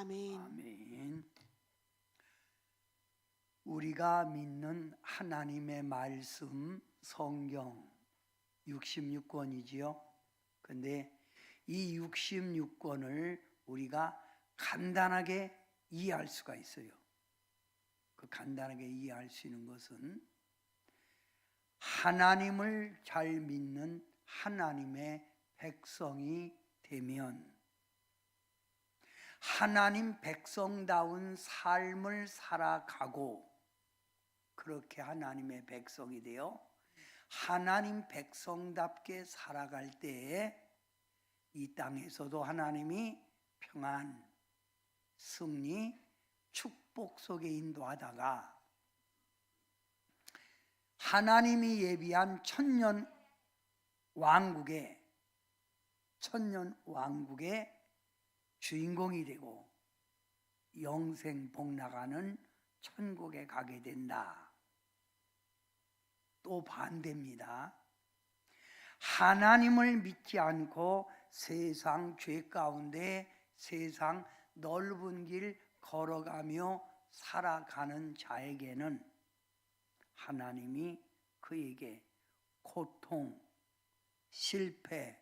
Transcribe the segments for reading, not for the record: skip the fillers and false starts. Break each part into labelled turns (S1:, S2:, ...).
S1: 아멘.
S2: 아멘. 우리가 믿는 하나님의 말씀 성경 66권이지요. 근데 이 66권을 우리가 간단하게 이해할 수가 있어요. 그 간단하게 이해할 수 있는 것은 하나님을 잘 믿는 하나님의 백성이 되면 하나님 백성다운 삶을 살아가고, 그렇게 하나님의 백성이 되어 하나님 백성답게 살아갈 때에 이 땅에서도 하나님이 평안, 승리, 축복 속에 인도하다가 하나님이 예비한 천년 왕국의 주인공이 되고 영생 복나가는 천국에 가게 된다. 또 반대입니다. 하나님을 믿지 않고 세상 죄 가운데 세상 넓은 길 걸어가며 살아가는 자에게는 하나님이 그에게 고통, 실패,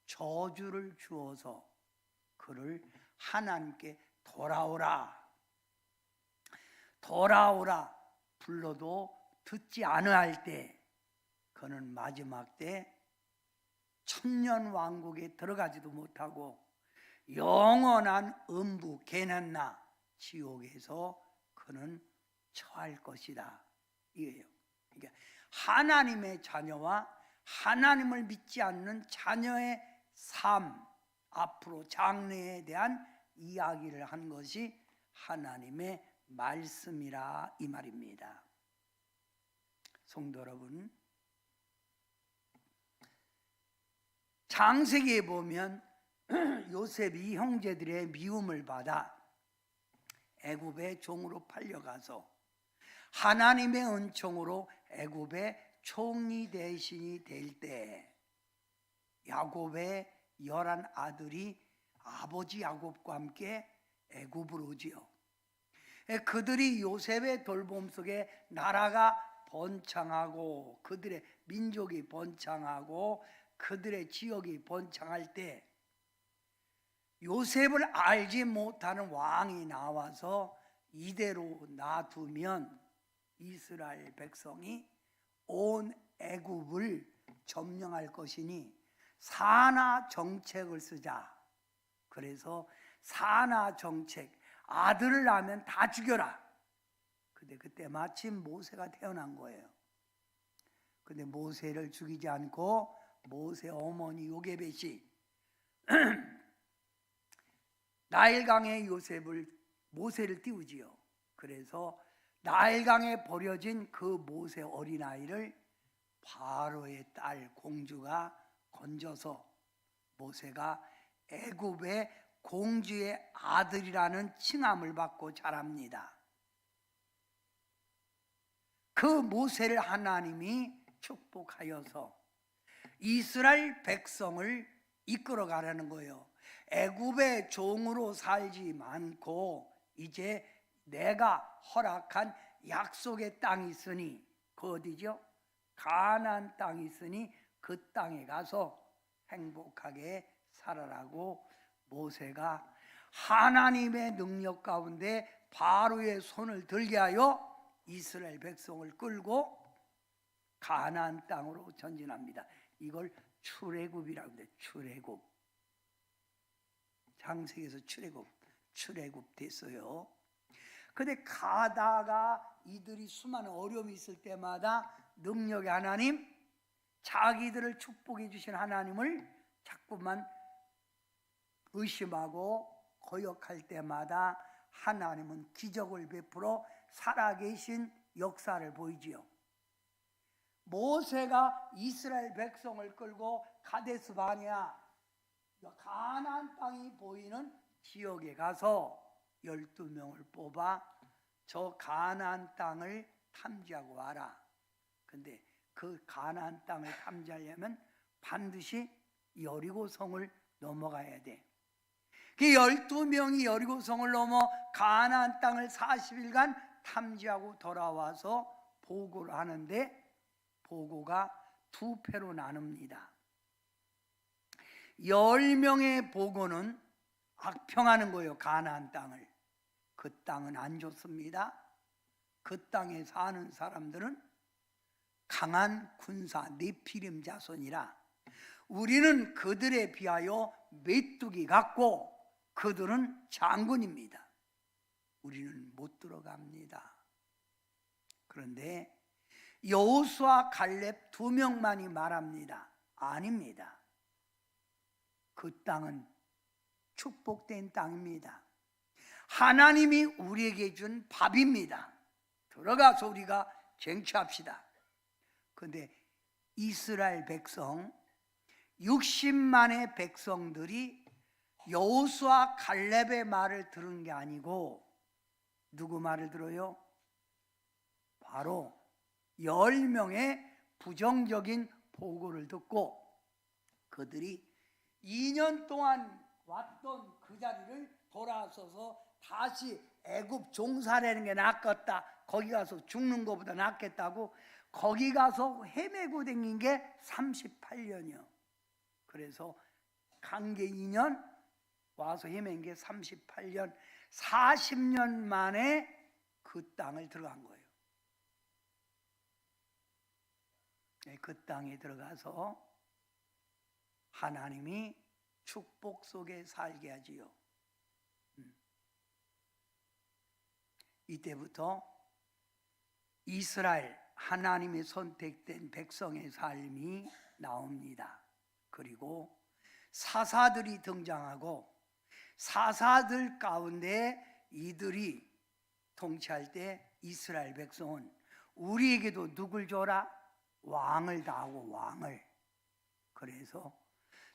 S2: 저주를 주어서 그를 하나님께 돌아오라 불러도 듣지 않을 때, 그는 마지막 때 천년 왕국에 들어가지도 못하고 영원한 음부 게넨나 지옥에서 그는 처할 것이다, 이거예요. 그러니까 하나님의 자녀와 하나님을 믿지 않는 자녀의 삶, 앞으로 장래에 대한 이야기를 한 것이 하나님의 말씀이라 이 말입니다. 성도 여러분, 창세기에 보면 요셉이 형제들의 미움을 받아 애굽의 종으로 팔려가서 하나님의 은총으로 애굽의 총리 대신이 될 때 야곱의 11 아들이 아버지 야곱과 함께 애굽으로 오지요. 그들이 요셉의 돌봄 속에 나라가 번창하고 그들의 민족이 번창하고 그들의 지역이 번창할 때 요셉을 알지 못하는 왕이 나와서 이대로 놔두면 이스라엘 백성이 온 애굽을 점령할 것이니 산하 정책을 쓰자. 그래서 산하 정책, 아들을 낳으면 다 죽여라. 근데 그때 마침 모세가 태어난 거예요. 근데 모세를 죽이지 않고 모세 어머니 요게벳이 나일강에 모세를 띄우지요. 그래서 나일강에 버려진 그 모세 어린아이를 바로의 딸 공주가 건져서 모세가 애굽의 공주의 아들이라는 칭함을 받고 자랍니다. 그 모세를 하나님이 축복하여서 이스라엘 백성을 이끌어가라는 거예요. 애굽의 종으로 살지 않고 이제 내가 허락한 약속의 땅이 있으니, 그 어디죠? 가나안 땅이 있으니 그 땅에 가서 행복하게 살아라고 모세가 하나님의 능력 가운데 바로의 손을 들게 하여 이스라엘 백성을 끌고 가나안 땅으로 전진합니다. 이걸 출애굽이라고 해요. 출애굽. 창세기에서 출애굽 됐어요. 근데 가다가 이들이 수많은 어려움이 있을 때마다 능력의 하나님, 자기들을 축복해 주신 하나님을 자꾸만 의심하고 거역할 때마다 하나님은 기적을 베풀어 살아계신 역사를 보이지요. 모세가 이스라엘 백성을 끌고 가데스 바네아 가나안 땅이 보이는 지역에 가서 12명을 뽑아 저 가나안 땅을 탐지하고 와라. 근데 그 가나안 땅을 탐지하려면 반드시 여리고 성을 넘어가야 돼. 그 12명이 여리고성을 넘어 가나안 땅을 40일간 탐지하고 돌아와서 보고를 하는데 보고가 두 패로 나눕니다. 10명의 보고는 악평하는 거예요. 가나안 땅을. 그 땅은 안 좋습니다. 그 땅에 사는 사람들은 강한 군사 네피림 자손이라 우리는 그들에 비하여 메뚜기 같고 그들은 장군입니다. 우리는 못 들어갑니다. 그런데 여호수아 갈렙 2명만이 말합니다. 아닙니다. 그 땅은 축복된 땅입니다. 하나님이 우리에게 준 밥입니다. 들어가서 우리가 쟁취합시다. 그런데 이스라엘 백성 60만의 백성들이 여호수아 갈렙의 말을 들은 게 아니고 누구 말을 들어요? 바로 10명의 부정적인 보고를 듣고 그들이 2년 동안 왔던 그 자리를 돌아서서 다시 애굽 종살이하는 게 낫겠다. 거기 가서 죽는 것보다 낫겠다고 거기 가서 헤매고 댕긴 게 38년이요. 그래서 간 게 2년 와서 헤맨 게 38년 40년 만에 그 땅을 들어간 거예요. 그 땅에 들어가서 하나님이 축복 속에 살게 하지요. 이때부터 이스라엘 하나님의 선택된 백성의 삶이 나옵니다. 그리고 사사들이 등장하고 사사들 가운데 이들이 통치할 때 이스라엘 백성은 우리에게도 누굴 줘라? 왕을 다하고 왕을. 그래서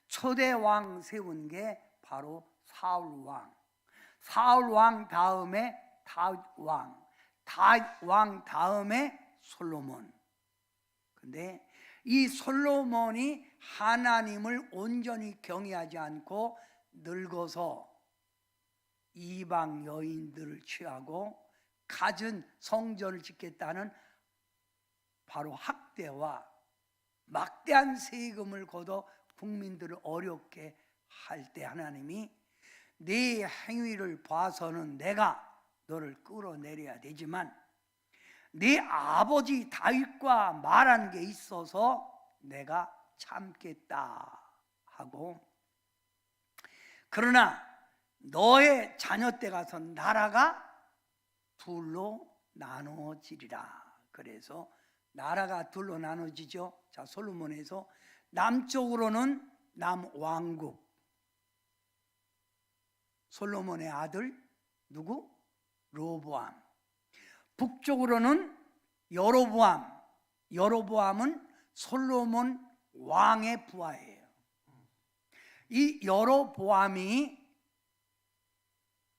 S2: 초대 왕 세운 게 바로 사울 왕. 사울 왕 다음에 다윗 왕. 다윗 왕 다음에 솔로몬. 근데 이 솔로몬이 하나님을 온전히 경외하지 않고 늙어서 이방 여인들을 취하고 갖은 성전을 짓겠다는 바로 학대와 막대한 세금을 걷어 국민들을 어렵게 할 때 하나님이 네 행위를 봐서는 내가 너를 끌어내려야 되지만 네 아버지 다윗과 말한 게 있어서 내가 참겠다 하고 그러나 너의 자녀 때 가서 나라가 둘로 나눠지리라. 그래서 나라가 둘로 나눠지죠. 자, 솔로몬에서 남쪽으로는 남왕국 솔로몬의 아들 누구? 로보암. 북쪽으로는 여로보암. 여로보암은 솔로몬 왕의 부하예요. 이 여로보암이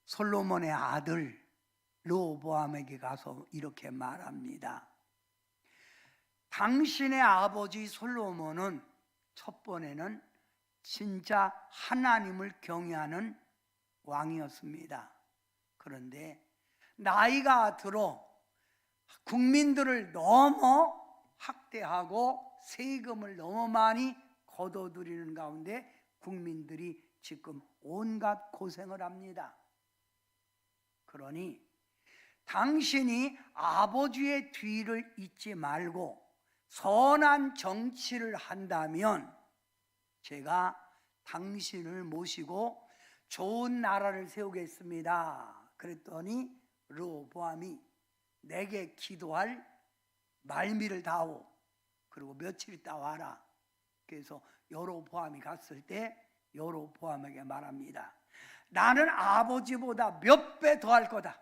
S2: 솔로몬의 아들 로보암에게 가서 이렇게 말합니다. 당신의 아버지 솔로몬은 첫 번에는 진짜 하나님을 경외하는 왕이었습니다. 그런데 나이가 들어 국민들을 너무 학대하고 세금을 너무 많이 걷어들이는 가운데 국민들이 지금 온갖 고생을 합니다. 그러니 당신이 아버지의 뒤를 잇지 말고 선한 정치를 한다면 제가 당신을 모시고 좋은 나라를 세우겠습니다. 그랬더니 르호보암이 내게 기도할 말미를 다오. 그리고 며칠 있다 와라. 그래서 여로보암이 갔을 때 여로보암에게 말합니다. 나는 아버지보다 몇 배 더 할 거다.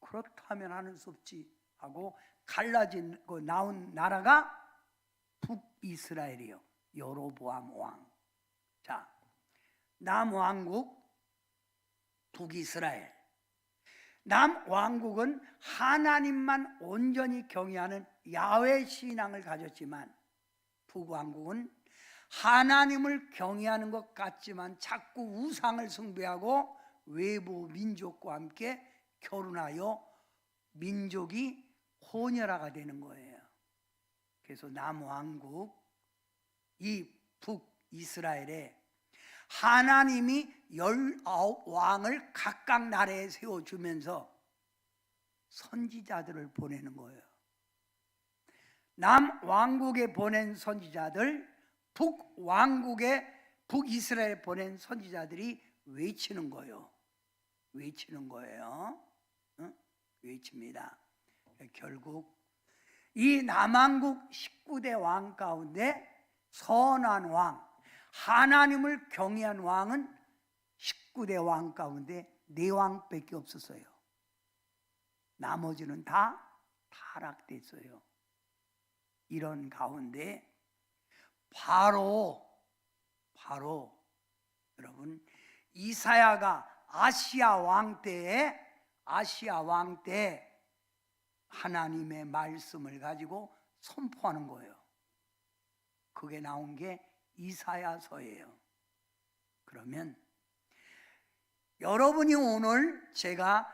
S2: 그렇다면 하는 수 없지 하고 갈라진 나온 나라가 북이스라엘이요. 여로보암 왕. 자, 남왕국 북이스라엘. 남왕국은 하나님만 온전히 경외하는 야훼 신앙을 가졌지만 북왕국은 하나님을 경외하는 것 같지만 자꾸 우상을 숭배하고 외부 민족과 함께 결혼하여 민족이 혼혈화가 되는 거예요. 그래서 남왕국, 이 북이스라엘에 하나님이 19왕을 각각 나라에 세워주면서 선지자들을 보내는 거예요. 남왕국에 보낸 선지자들, 북이스라엘에 보낸 선지자들이 외치는 거예요. 외치는 거예요. 외칩니다. 결국 이 남왕국 19대 왕 가운데 선한 왕, 하나님을 경외한 왕은 19대 왕 가운데 4왕밖에 없었어요. 나머지는 다 타락됐어요. 이런 가운데 바로 여러분 이사야가 아시아 왕 때 하나님의 말씀을 가지고 선포하는 거예요. 그게 나온 게 이사야서예요. 그러면 여러분이 오늘 제가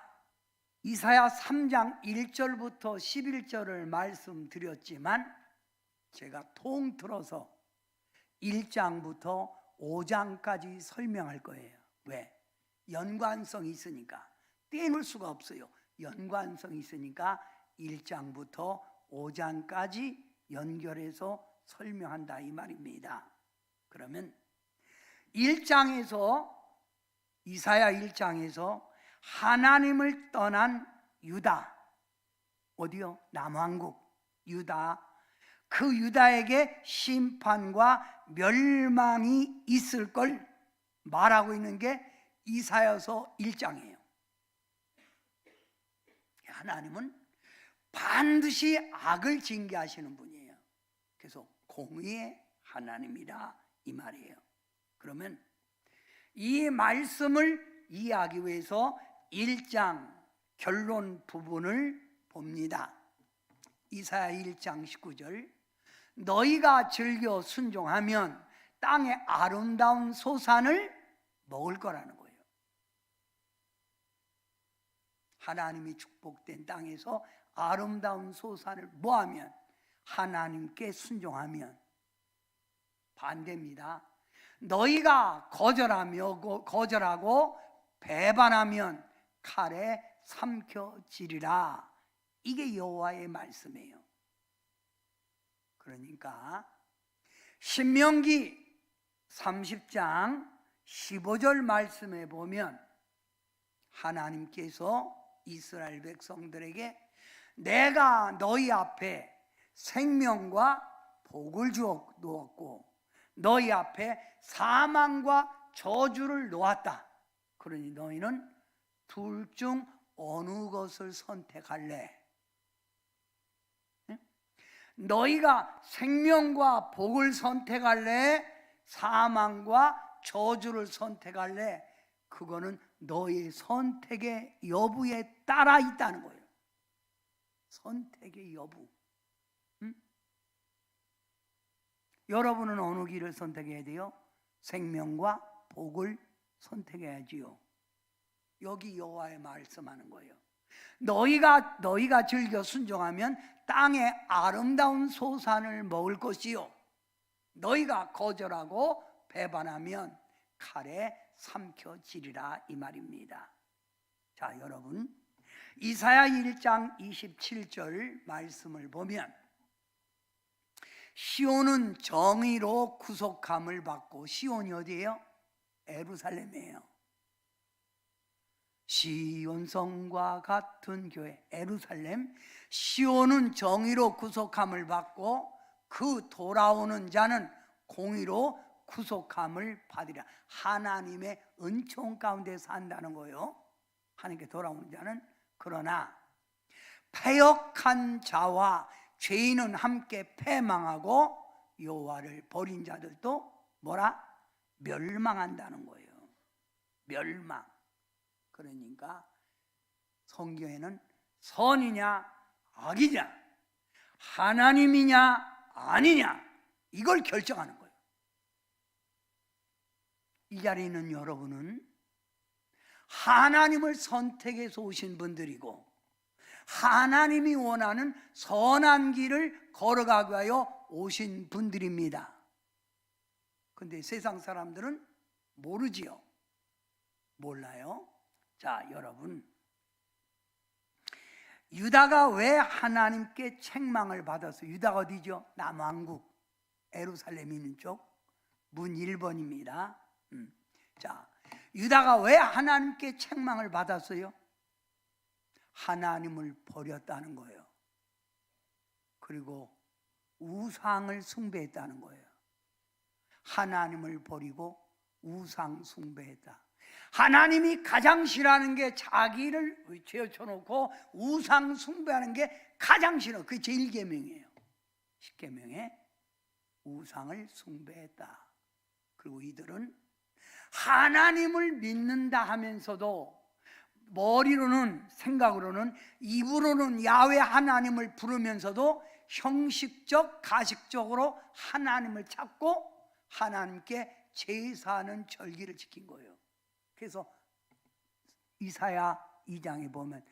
S2: 이사야 3장 1절부터 11절을 말씀드렸지만 제가 통틀어서 1장부터 5장까지 설명할 거예요. 왜? 연관성이 있으니까. 떼놓을 수가 없어요. 연관성이 있으니까 1장부터 5장까지 연결해서 설명한다 이 말입니다. 그러면 1장에서 이사야 1장에서 하나님을 떠난 유다, 어디요? 남왕국 유다, 그 유다에게 심판과 멸망이 있을 걸 말하고 있는 게 이사야서 1장이에요. 하나님은 반드시 악을 징계하시는 분이에요. 그래서 공의의 하나님이라 이 말이에요. 그러면 이 말씀을 이해하기 위해서 1장 결론 부분을 봅니다. 이사야 1장 19절, 너희가 즐겨 순종하면 땅의 아름다운 소산을 먹을 거라는 거예요. 하나님이 축복된 땅에서 아름다운 소산을 뭐하면? 하나님께 순종하면. 반대입니다. 너희가 거절하고 배반하면 칼에 삼켜지리라. 이게 여호와의 말씀이에요. 그러니까 신명기 30장 15절 말씀에 보면 하나님께서 이스라엘 백성들에게 내가 너희 앞에 생명과 복을 주었고 너희 앞에 사망과 저주를 놓았다. 그러니 너희는 둘 중 어느 것을 선택할래? 너희가 생명과 복을 선택할래? 사망과 저주를 선택할래? 그거는 너의 선택의 여부에 따라 있다는 거예요. 선택의 여부. 여러분은 어느 길을 선택해야 돼요? 생명과 복을 선택해야지요. 여기 여호와의 말씀하는 거예요. 너희가 즐겨 순종하면 땅의 아름다운 소산을 먹을 것이요, 너희가 거절하고 배반하면 칼에 삼켜지리라 이 말입니다. 자, 여러분 이사야 1장 27절 말씀을 보면 시온은 정의로 구속함을 받고, 시온이 어디예요? 예루살렘이에요. 시온성과 같은 교회 예루살렘, 시온은 정의로 구속함을 받고 그 돌아오는 자는 공의로 구속함을 받으리라. 하나님의 은총 가운데 산다는 거예요. 하나님께 돌아오는 자는. 그러나 패역한 자와 죄인은 함께 패망하고 여호와를 버린 자들도 뭐라? 멸망한다는 거예요. 멸망. 그러니까 성경에는 선이냐 악이냐, 하나님이냐 아니냐, 이걸 결정하는 거예요. 이 자리에 있는 여러분은 하나님을 선택해서 오신 분들이고 하나님이 원하는 선한 길을 걸어가기 위하여 오신 분들입니다. 근데 세상 사람들은 모르지요. 몰라요. 자, 여러분, 유다가 왜 하나님께 책망을 받았어요? 유다가 어디죠? 남왕국 예루살렘 있는 쪽 문 1번입니다. 자, 유다가 왜 하나님께 책망을 받았어요? 하나님을 버렸다는 거예요. 그리고 우상을 숭배했다는 거예요. 하나님을 버리고 우상 숭배했다. 하나님이 가장 싫어하는 게 자기를 제쳐놓고 우상 숭배하는 게 가장 싫어. 그게 제1계명이에요. 10계명에 우상을 숭배했다. 그리고 이들은 하나님을 믿는다 하면서도 머리로는, 생각으로는, 입으로는 야훼 하나님을 부르면서도 형식적, 가식적으로 하나님을 찾고 하나님께 제사하는 절기를 지킨 거예요. 그래서 이사야 2장에 보면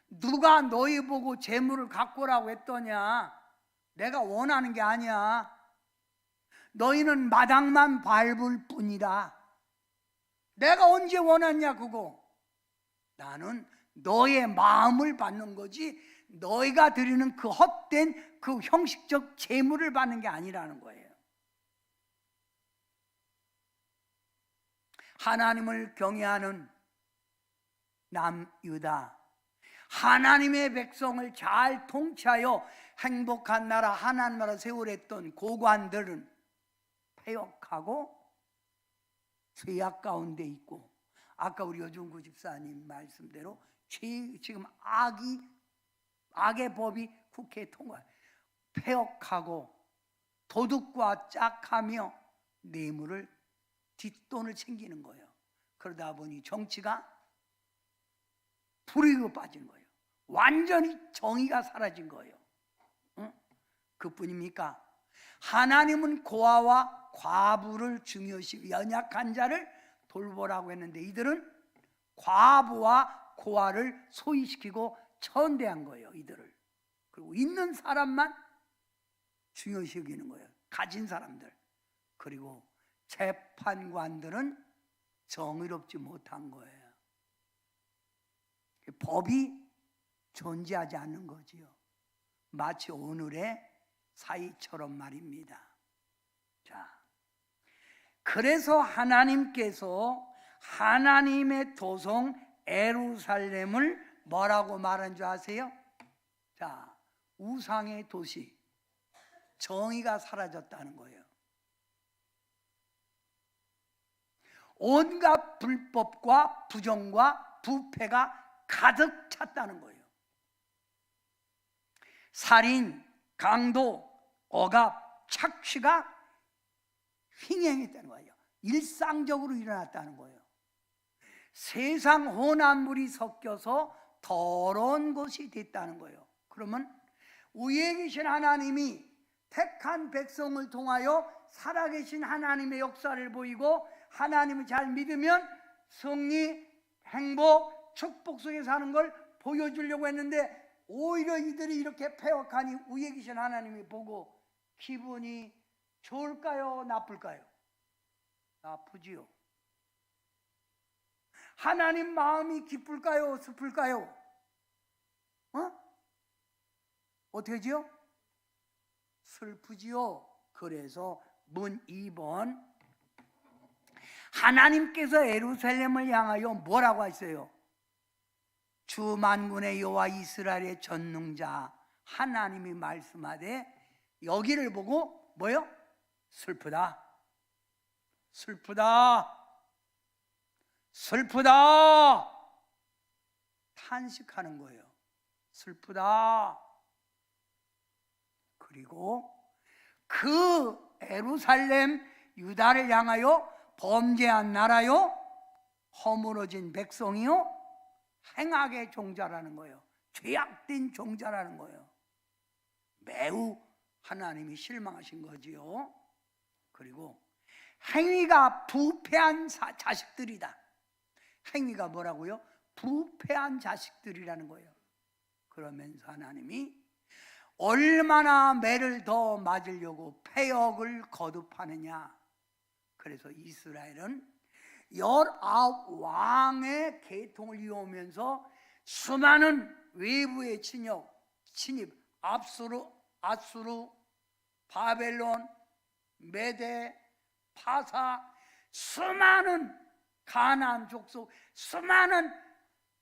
S2: 누가 너희 보고 재물을 갖고 오라고 했더냐? 내가 원하는 게 아니야. 너희는 마당만 밟을 뿐이다. 내가 언제 원했냐 그거. 나는 너의 마음을 받는 거지 너희가 드리는 그 헛된 그 형식적 재물을 받는 게 아니라는 거예요. 하나님을 경외하는 남유다, 하나님의 백성을 잘 통치하여 행복한 나라 하나님 나라 세우랬던 고관들은 패역하고 죄악 가운데 있고, 아까 우리 여중구 집사님 말씀대로 지금 악의 법이 국회에 통과, 패역하고 도둑과 짝하며 뇌물을 뒷돈을 챙기는 거예요. 그러다 보니 정치가 불이익으로 빠진 거예요. 완전히 정의가 사라진 거예요. 응? 그뿐입니까? 하나님은 고아와 과부를 중요시 연약한 자를 돌보라고 했는데 이들은 과부와 고아를 소위시키고 천대한 거예요. 이들을. 그리고 있는 사람만 중요시 여기는 거예요. 가진 사람들. 그리고 재판관들은 정의롭지 못한 거예요. 법이 존재하지 않는 거지요. 마치 오늘의 사이처럼 말입니다. 자, 그래서 하나님께서 하나님의 도성 예루살렘을 뭐라고 말한 줄 아세요? 자, 우상의 도시, 정의가 사라졌다는 거예요. 온갖 불법과 부정과 부패가 가득 찼다는 거예요. 살인, 강도, 억압, 착취가 횡행했다는 거예요. 일상적으로 일어났다는 거예요. 세상 혼합물이 섞여서 더러운 것이 됐다는 거예요. 그러면 위에 계신 하나님이 택한 백성을 통하여 살아계신 하나님의 역사를 보이고 하나님을 잘 믿으면 승리, 행복, 축복 속에 사는 걸 보여주려고 했는데 오히려 이들이 이렇게 패역하니 위에 계신 하나님이 보고 기분이 좋을까요? 나쁠까요? 나쁘지요. 하나님 마음이 기쁠까요? 슬플까요? 어떻게 하지요? 슬프지요. 그래서 문 2번, 하나님께서 예루살렘을 향하여 뭐라고 하셨어요? 주 만군의 여호와 이스라엘의 전능자 하나님이 말씀하되, 여기를 보고 뭐요? 슬프다, 슬프다, 슬프다 탄식하는 거예요. 슬프다. 그리고 그 예루살렘 유다를 향하여 범죄한 나라요, 허물어진 백성이요, 행악의 종자라는 거예요. 죄악된 종자라는 거예요. 매우 하나님이 실망하신 거지요. 그리고 행위가 부패한 자식들이다. 행위가 뭐라고요? 부패한 자식들이라는 거예요. 그러면서 하나님이 얼마나 매를 더 맞으려고 패역을 거듭하느냐. 그래서 이스라엘은 19왕의 계통을 이어오면서 수많은 외부의 침입, 아수르, 바벨론, 메대, 파사, 수많은 가나안 족속, 수많은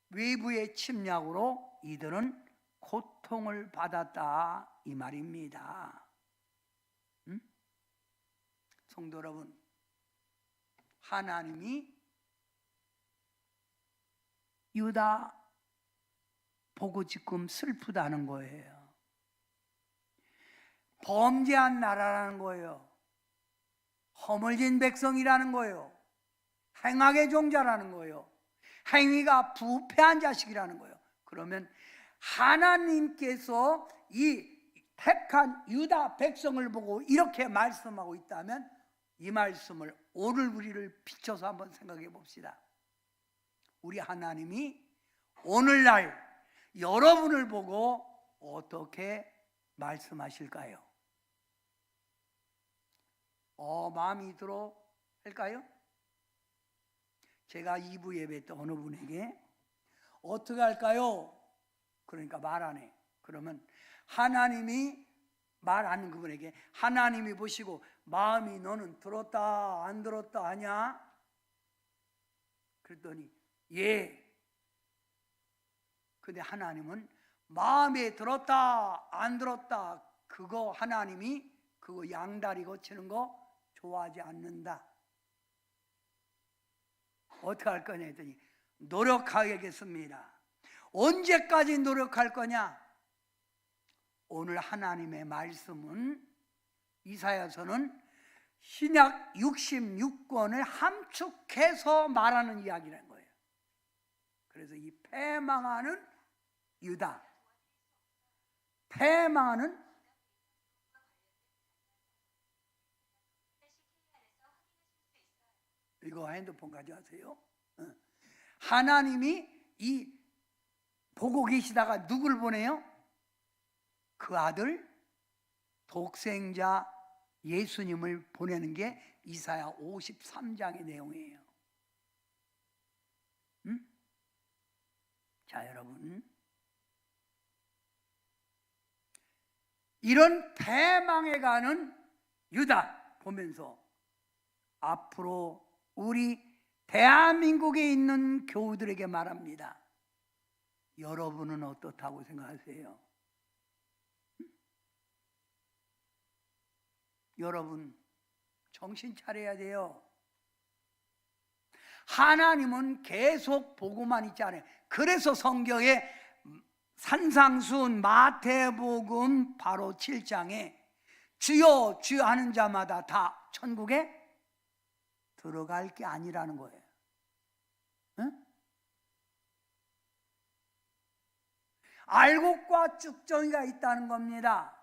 S2: 외부의 침략으로 이들은 고통을 받았다 이 말입니다. 성도 여러분, 하나님이 유다 보고 지금 슬프다는 거예요. 범죄한 나라라는 거예요. 허물진 백성이라는 거예요. 행악의 종자라는 거예요. 행위가 부패한 자식이라는 거예요. 그러면 하나님께서 이 택한 유다 백성을 보고 이렇게 말씀하고 있다면 이 말씀을 오늘 우리를 비춰서 한번 생각해 봅시다. 우리 하나님이 오늘날 여러분을 보고 어떻게 말씀하실까요? 마음이 들어 할까요? 제가 2부 예배 때 어느 분에게 어떻게 할까요? 그러니까 말 안 해. 그러면 하나님이 말하는 그분에게 하나님이 보시고 마음이 너는 들었다 안 들었다 하냐? 그랬더니 예. 근데 하나님은 마음에 들었다 안 들었다 그거 하나님이 그거 양다리 거치는 거 좋아하지 않는다. 어떻게 할 거냐 했더니 노력하겠습니다. 언제까지 노력할 거냐? 오늘 하나님의 말씀은 이사야서는 신약 66권을 함축해서 말하는 이야기라는 거예요. 그래서 이 패망하는 유다, 패망하는 이거 핸드폰 가져가세요. 하나님이 이 보고 계시다가 누굴 보내요? 그 아들 독생자 예수님을 보내는 게 이사야 53장의 내용이에요. 자, 여러분, 이런 패망해 가는 유다 보면서 앞으로 우리 대한민국에 있는 교우들에게 말합니다. 여러분은 어떻다고 생각하세요? 여러분 정신 차려야 돼요. 하나님은 계속 보고만 있지 않아요. 그래서 성경에 산상수훈 마태복음 바로 7장에 주여 주여 하는 자마다 다 천국에 들어갈 게 아니라는 거예요. 응? 알곡과 쭉정이가 있다는 겁니다.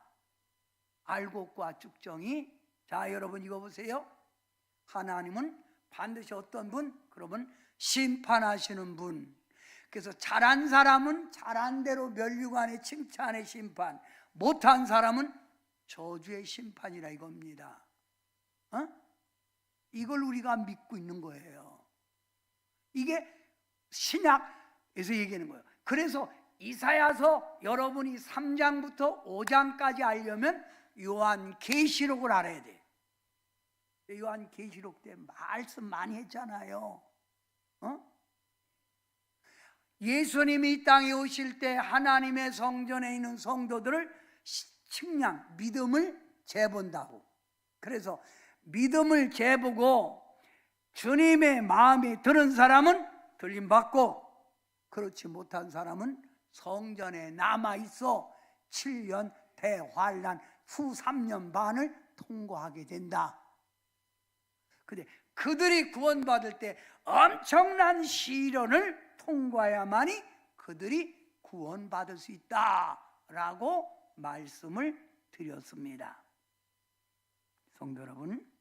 S2: 알곡과 쭉정이. 자, 여러분 이거 보세요. 하나님은 반드시 어떤 분? 그러면 심판하시는 분. 그래서 잘한 사람은 잘한 대로 면류관의 칭찬의 심판, 못한 사람은 저주의 심판이라 이겁니다. 이걸 우리가 믿고 있는 거예요. 이게 신약에서 얘기하는 거예요. 그래서 이사야서 여러분이 3장부터 5장까지 알려면 요한계시록을 알아야 돼. 요한계시록 때 말씀 많이 했잖아요. 예수님이 이 땅에 오실 때 하나님의 성전에 있는 성도들을 측량, 믿음을 재본다고. 그래서 믿음을 재보고 주님의 마음에 드는 사람은 들림받고, 그렇지 못한 사람은 성전에 남아있어 7년 대환란 후 3년 반을 통과하게 된다. 근데 그들이 구원받을 때 엄청난 시련을 통과해야만이 그들이 구원받을 수 있다라고 말씀을 드렸습니다. 성도 여러분,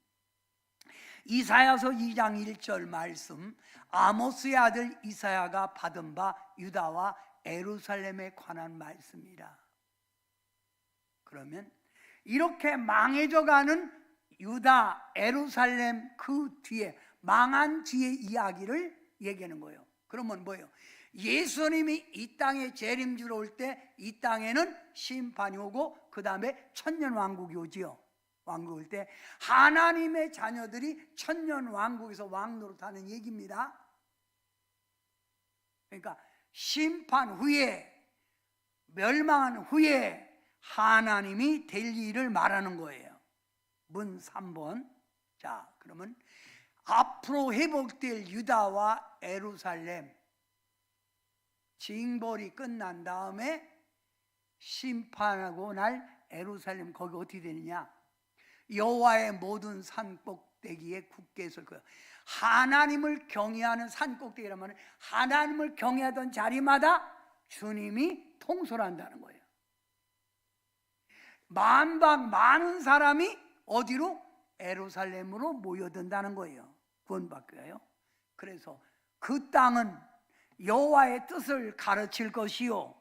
S2: 이사야서 2장 1절 말씀, 아모스의 아들 이사야가 받은 바 유다와 예루살렘에 관한 말씀이라. 그러면 이렇게 망해져가는 유다, 예루살렘 그 뒤에 망한 뒤의 이야기를 얘기하는 거예요. 그러면 뭐예요? 예수님이 이 땅에 재림주로 올 때 이 땅에는 심판이 오고 그 다음에 천년왕국이 오지요. 왕국 올 때 하나님의 자녀들이 천년왕국에서 왕노릇하는 얘기입니다. 그러니까 심판 후에, 멸망한 후에 하나님이 될 일을 말하는 거예요. 문 3번. 자, 그러면 앞으로 회복될 유다와 예루살렘 징벌이 끝난 다음에 심판하고 날 예루살렘, 거기 어떻게 되느냐? 여호와의 모든 산 꼭대기에 굳게 설 거예요. 하나님을 경외하는 산 꼭대기라면 하나님을 경외하던 자리마다 주님이 통솔한다는 거예요. 만방 많은 사람이 어디로? 예루살렘으로 모여든다는 거예요. 구원받고요. 그래서 그 땅은 여호와의 뜻을 가르칠 것이요,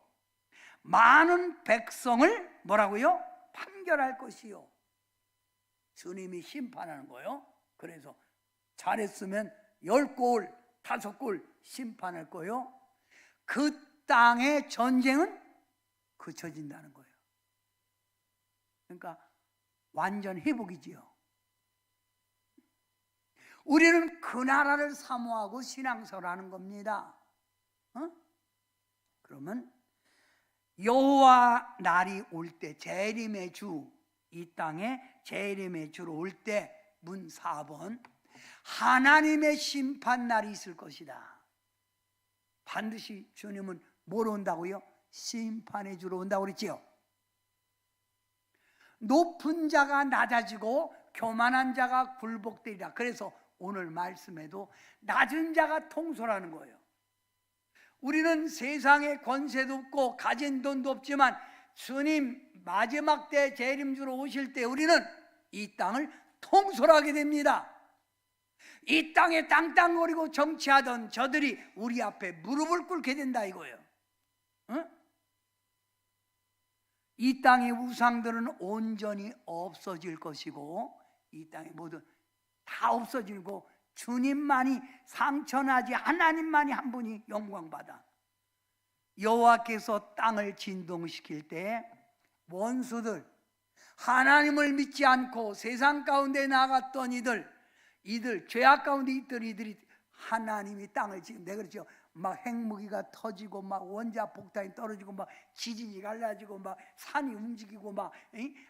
S2: 많은 백성을 뭐라고요? 판결할 것이요. 주님이 심판하는 거예요. 그래서 잘했으면 10골, 5골 심판할 거예요. 그 땅의 전쟁은 그쳐진다는 거예요. 그러니까 완전 회복이지요. 우리는 그 나라를 사모하고 신앙설하는 겁니다. 그러면 여호와 날이 올 때, 재림의 주, 이 땅에 재림의 주로 올 때 문 4번, 하나님의 심판 날이 있을 것이다. 반드시 주님은 뭐로 온다고요? 심판의 주로 온다고 그랬지요. 높은 자가 낮아지고 교만한 자가 굴복되리라. 그래서 오늘 말씀에도 낮은 자가 통솔하는 거예요. 우리는 세상에 권세도 없고 가진 돈도 없지만 주님 마지막 때 재림주로 오실 때 우리는 이 땅을 통솔하게 됩니다. 이 땅에 땅땅거리고 정치하던 저들이 우리 앞에 무릎을 꿇게 된다 이거예요. 이 땅의 우상들은 온전히 없어질 것이고 이 땅의 모든 다 없어지고 주님만이, 상천하지 하나님만이 한 분이 영광받아. 여호와께서 땅을 진동시킬 때 원수들, 하나님을 믿지 않고 세상 가운데 나갔던 이들 죄악 가운데 있던 이들이 하나님이 땅을 지금 내가 그랬죠. 막 핵무기가 터지고 막 원자 폭탄이 떨어지고 막 지진이 갈라지고 막 산이 움직이고 막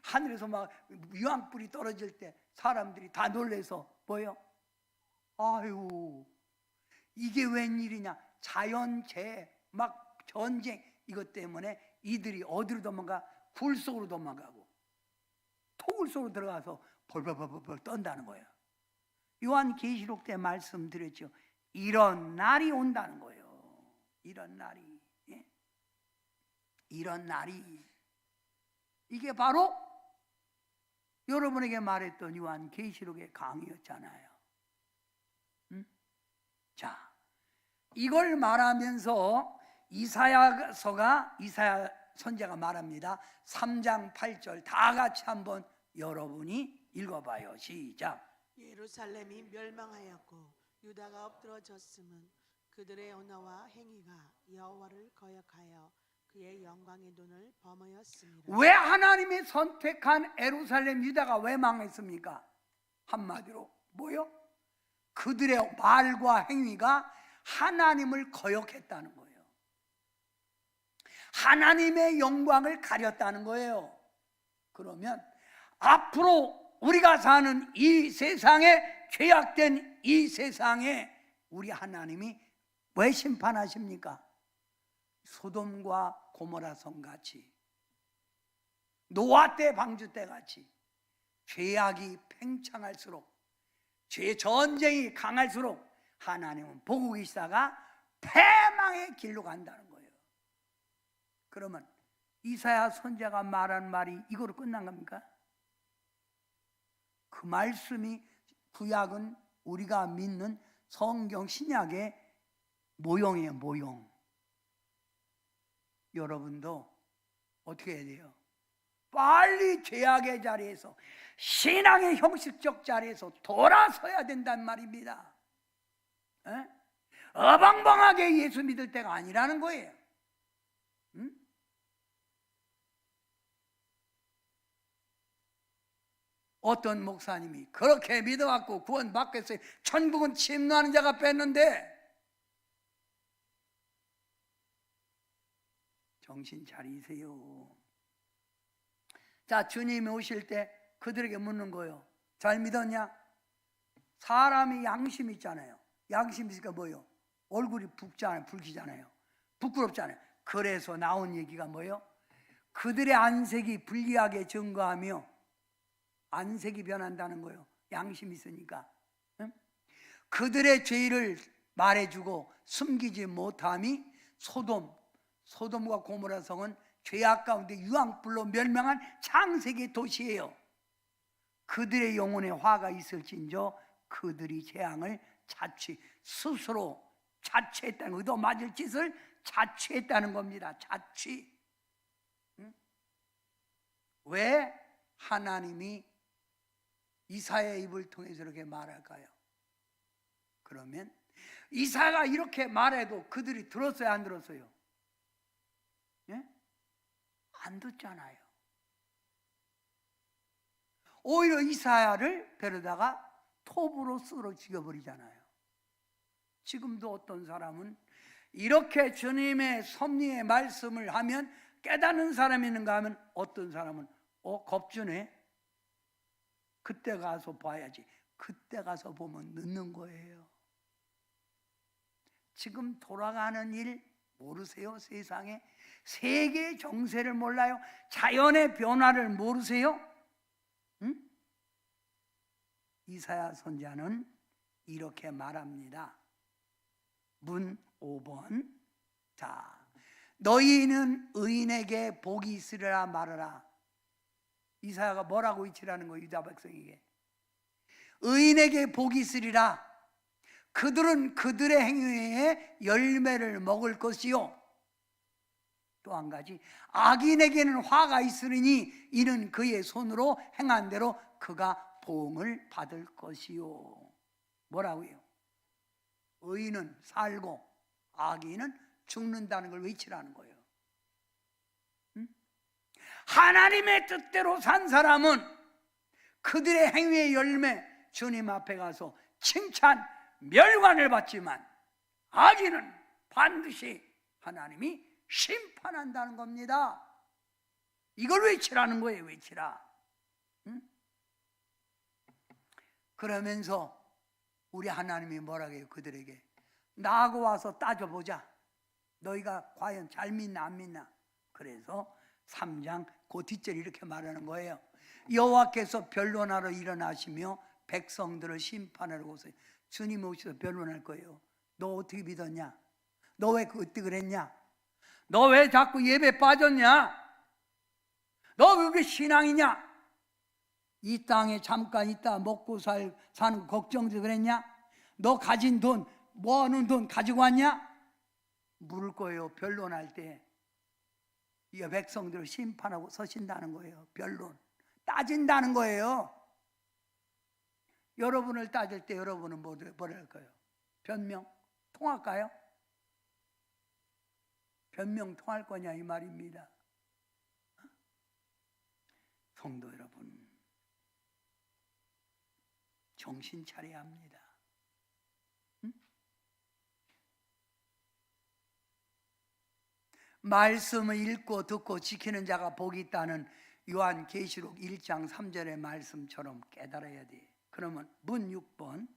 S2: 하늘에서 막 유황불이 떨어질 때 사람들이 다 놀래서 뭐요? 아유, 이게 웬일이냐? 자연재해, 막 전쟁, 이것 때문에 이들이 어디로 도망가? 굴 속으로 도망가고 토굴 속으로 들어가서 벌벌벌벌 떤다는 거예요. 요한계시록 때 말씀드렸죠. 이런 날이 온다는 거예요. 이런 날이, 예? 이런 날이, 이게 바로 여러분에게 말했던 요한계시록의 강의였잖아요. 자, 이걸 말하면서 이사야 선지자가 말합니다. 3장 8절 다 같이 한번 여러분이 읽어봐요. 시작.
S1: 예루살렘이 멸망하였고 유다가 엎드러졌음은 그들의 언어와 행위가 여호와를 거역하여 그의 영광의 눈을 범하였습니다.
S2: 왜 하나님이 선택한 예루살렘 유다가 왜 망했습니까? 한마디로 뭐요? 그들의 말과 행위가 하나님을 거역했다는 거예요. 하나님의 영광을 가렸다는 거예요. 그러면 앞으로 우리가 사는 이 세상에, 죄악된 이 세상에 우리 하나님이 왜 심판하십니까? 소돔과 고모라 성 같이, 노아 때 방주 때 같이 죄악이 팽창할수록, 죄 전쟁이 강할수록 하나님은 보고 계시다가 패망의 길로 간다는 거예요. 그러면 이사야 선지자가 말한 말이 이거로 끝난 겁니까? 그 말씀이 구약은 우리가 믿는 성경 신약의 모형이에요, 모형. 여러분도 어떻게 해야 돼요? 빨리 죄악의 자리에서, 신앙의 형식적 자리에서 돌아서야 된단 말입니다. 에? 어방방하게 예수 믿을 때가 아니라는 거예요. 응? 어떤 목사님이 그렇게 믿어갖고 구원 받겠어요. 천국은 침노하는 자가 뺐는데, 정신 차리세요. 자, 주님이 오실 때 그들에게 묻는 거예요. 잘 믿었냐? 사람이 양심 있잖아요. 양심 있으니까 뭐예요? 얼굴이 붉잖아요. 붉히잖아요. 부끄럽잖아요. 그래서 나온 얘기가 뭐예요? 그들의 안색이 불리하게 증거하며, 안색이 변한다는 거예요. 양심 있으니까. 응? 그들의 죄를 말해주고 숨기지 못함이 소돔과 고모라 성은 죄악 가운데 유황불로 멸망한 창세기 도시예요. 그들의 영혼에 화가 있을진저 그들이 재앙을 스스로 자취했다는 거, 의도 맞을 짓을 자취했다는 겁니다. 자취. 응? 왜 하나님이 이사야의 입을 통해서 이렇게 말할까요? 그러면 이사야가 이렇게 말해도 그들이 들었어요, 안 들었어요? 예? 안 듣잖아요. 오히려 이사야를 데려다가 톱으로 쓸어 죽여버리잖아요. 지금도 어떤 사람은 이렇게 주님의 섭리의 말씀을 하면 깨닫는 사람이 있는가 하면, 어떤 사람은 겁주네, 그때 가서 봐야지. 그때 가서 보면 늦는 거예요. 지금 돌아가는 일 모르세요? 세상에 세계의 정세를 몰라요? 자연의 변화를 모르세요? 응? 이사야 선지자는 이렇게 말합니다. 문 5번. 자, 너희는 의인에게 복이 있으리라 말하라. 이사야가 뭐라고 외치라는 거예요? 유다 백성에게 의인에게 복이 있으리라. 그들은 그들의 행위에 열매를 먹을 것이요, 또 한 가지, 악인에게는 화가 있으리니 이는 그의 손으로 행한 대로 그가 보응을 받을 것이요. 뭐라고요? 의인은 살고 악인은 죽는다는 걸 외치라는 거예요. 응? 하나님의 뜻대로 산 사람은 그들의 행위의 열매, 주님 앞에 가서 칭찬, 멸관을 받지만, 악인은 반드시 하나님이 심판한다는 겁니다. 이걸 외치라는 거예요. 외치라. 응? 그러면서 우리 하나님이 뭐라고 해요? 그들에게 나하고 와서 따져보자. 너희가 과연 잘 믿나 안 믿나. 그래서 3장 그 뒷절이 이렇게 말하는 거예요. 여호와께서 변론하러 일어나시며 백성들을 심판하러 오세요. 주님 오셔서 변론할 거예요. 너 어떻게 믿었냐? 너 왜 그때 그랬냐? 너 왜 자꾸 예배 빠졌냐? 너 왜 그게 신앙이냐? 이 땅에 잠깐 있다 먹고 사는 거 걱정돼서 그랬냐? 너 가진 돈, 모아놓은 돈 가지고 왔냐? 물을 거예요. 변론할 때 이 백성들을 심판하고 서신다는 거예요. 변론, 따진다는 거예요. 여러분을 따질 때 여러분은 뭐라 할까요? 변명 통할까요? 변명 통할 거냐 이 말입니다. 성도 여러분, 정신 차려야 합니다. 응? 말씀을 읽고 듣고 지키는 자가 복이 있다는 요한계시록 1장 3절의 말씀처럼 깨달아야 돼. 그러면 문 6번.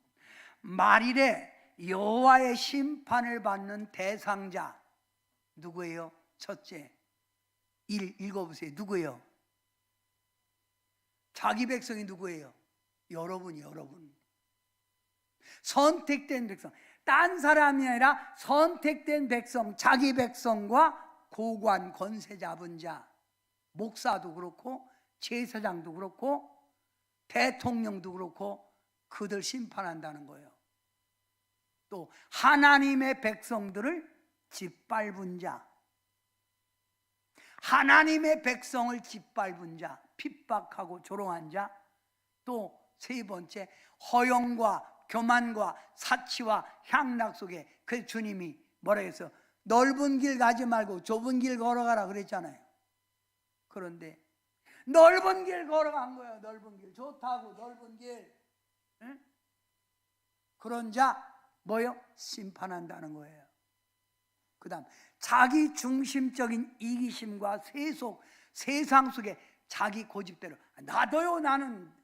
S2: 말일에 여호와의 심판을 받는 대상자 누구예요? 첫째, 읽어보세요. 누구예요? 자기 백성이 누구예요? 여러분이, 여러분. 선택된 백성. 딴 사람이 아니라 선택된 백성, 자기 백성과 고관, 권세 잡은 자, 목사도 그렇고 제사장도 그렇고 대통령도 그렇고 그들 심판한다는 거예요. 또 하나님의 백성들을 짓밟은 자, 하나님의 백성을 짓밟은 자, 핍박하고 조롱한 자, 또 세 번째 허영과 교만과 사치와 향락 속에 그 주님이 뭐라 했어? 넓은 길 가지 말고 좁은 길 걸어가라 그랬잖아요. 그런데 넓은 길 걸어간 거예요. 넓은 길 좋다고 넓은 길. 응? 그런 자 뭐요? 심판한다는 거예요. 그 다음 자기 중심적인 이기심과 세상 속에 자기 고집대로 놔둬요. 나는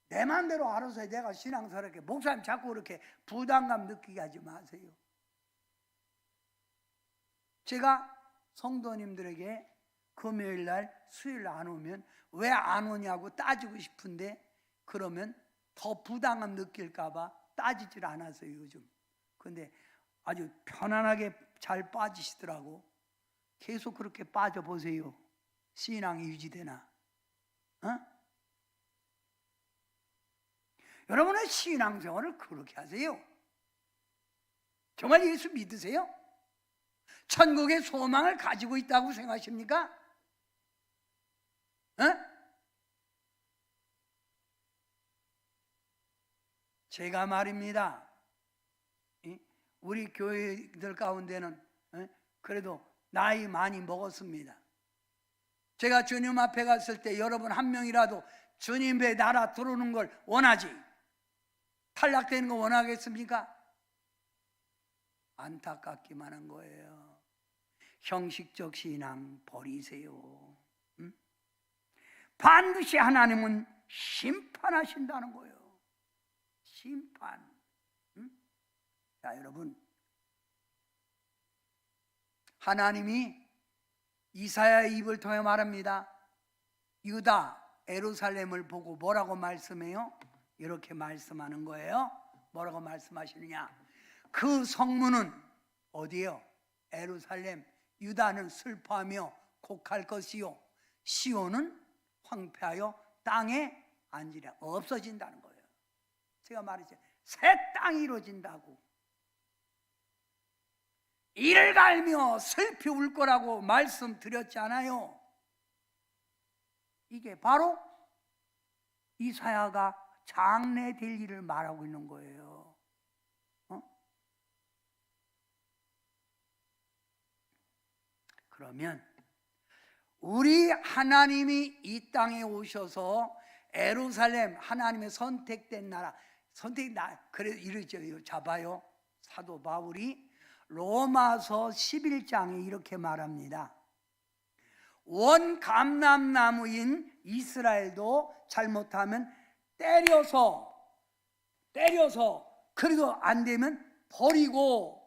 S2: 내 맘대로 알아서 내가 신앙스럽게 목사님 자꾸 그렇게 부담감 느끼게 하지 마세요. 제가 성도님들에게 금요일날 수요일 안 오면 왜 안 오냐고 따지고 싶은데 그러면 더 부담감 느낄까봐 따지질 않았어요 요즘. 근데 아주 편안하게 잘 빠지시더라고. 계속 그렇게 빠져보세요. 신앙이 유지되나? 어? 여러분의 신앙생활을 그렇게 하세요. 정말 예수 믿으세요? 천국의 소망을 가지고 있다고 생각하십니까? 어? 제가 말입니다. 우리 교회들 가운데는 그래도 나이 많이 먹었습니다. 제가 주님 앞에 갔을 때 여러분 한 명이라도 주님의 나라 들어오는 걸 원하지? 탈락되는 거 원하겠습니까? 안타깝기만 한 거예요. 형식적 신앙 버리세요. 응? 반드시 하나님은 심판하신다는 거예요. 심판. 응? 자, 여러분, 하나님이 이사야의 입을 통해 말합니다. 유다, 예루살렘을 보고 뭐라고 말씀해요? 이렇게 말씀하는 거예요. 뭐라고 말씀하시느냐? 그 성문은 어디예요? 예루살렘, 유다는 슬퍼하며 곡할 것이요 시온은 황폐하여 땅에 앉으랴. 없어진다는 거예요. 제가 말했죠. 새 땅이 이루어진다고. 이를 갈며 슬피 울 거라고 말씀드렸잖아요. 이게 바로 이사야가 장래될 일을 말하고 있는 거예요. 그러면 우리 하나님이 이 땅에 오셔서 예루살렘 하나님의 선택된 나라 그래 이러죠. 잡아요. 사도 바울이 로마서 11장에 이렇게 말합니다. 원 감람나무인 이스라엘도 잘못하면 때려서 그래도 안 되면 버리고